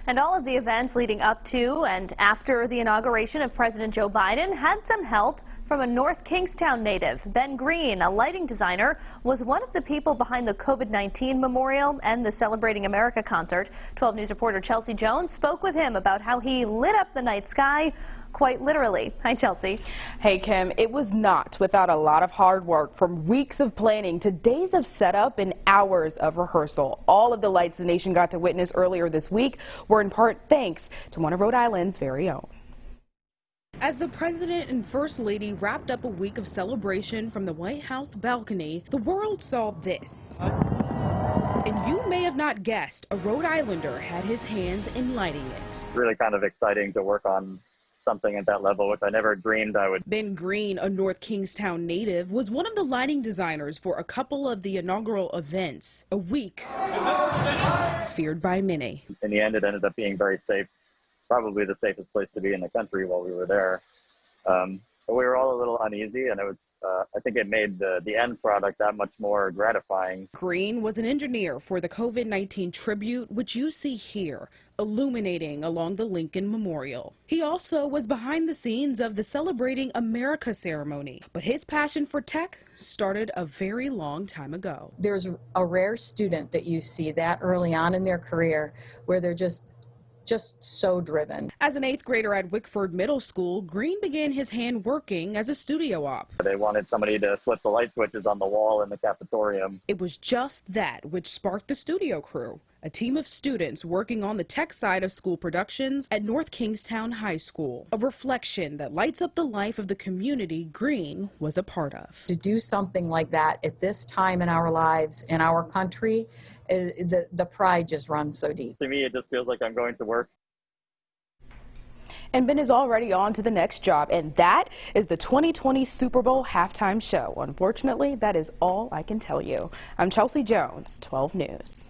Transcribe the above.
And all of the events leading up to and after the inauguration of President Joe Biden had some help from a North Kingstown native. Ben Green, a lighting designer, was one of the people behind the COVID-19 memorial and the Celebrating America concert. 12 News reporter Chelsea Jones spoke with him about how he lit up the night sky, quite literally. Hi, Chelsea. Hey, Kim. It was not without a lot of hard work, from weeks of planning to days of setup and hours of rehearsal. All of the lights the nation got to witness earlier this week were in part thanks to one of Rhode Island's very own. As the President and First Lady wrapped up a week of celebration from the White House balcony, the world saw this. And you may have not guessed, a Rhode Islander had his hands in lighting it. Really kind of exciting to work on something at that level, which I never dreamed I would. Ben Green, a North Kingstown native, was one of the lighting designers for a couple of the inaugural events. A week feared by many. In the end, it ended up being very safe. Probably the safest place to be in the country while we were there. But we were all a little uneasy, and it was, I think it made the end product that much more gratifying. Green was an engineer for the COVID-19 tribute, which you see here, illuminating along the Lincoln Memorial. He also was behind the scenes of the Celebrating America ceremony, but his passion for tech started a very long time ago. There's a rare student that you see that early on in their career where they're just so driven. As an 8th grader at Wickford Middle School, Green began his hand working as a studio op. They wanted somebody to flip the light switches on the wall in the cafetorium. It was just that which sparked the studio crew, a team of students working on the tech side of school productions at North Kingstown High School, a reflection that lights up the life of the community Green was a part of. To do something like that at this time in our lives, in our country, the pride just runs so deep. To me, it just feels like I'm going to work. And Ben is already on to the next job, and that is the 2020 Super Bowl halftime show. Unfortunately, that is all I can tell you. I'm Chelsea Jones, 12 News.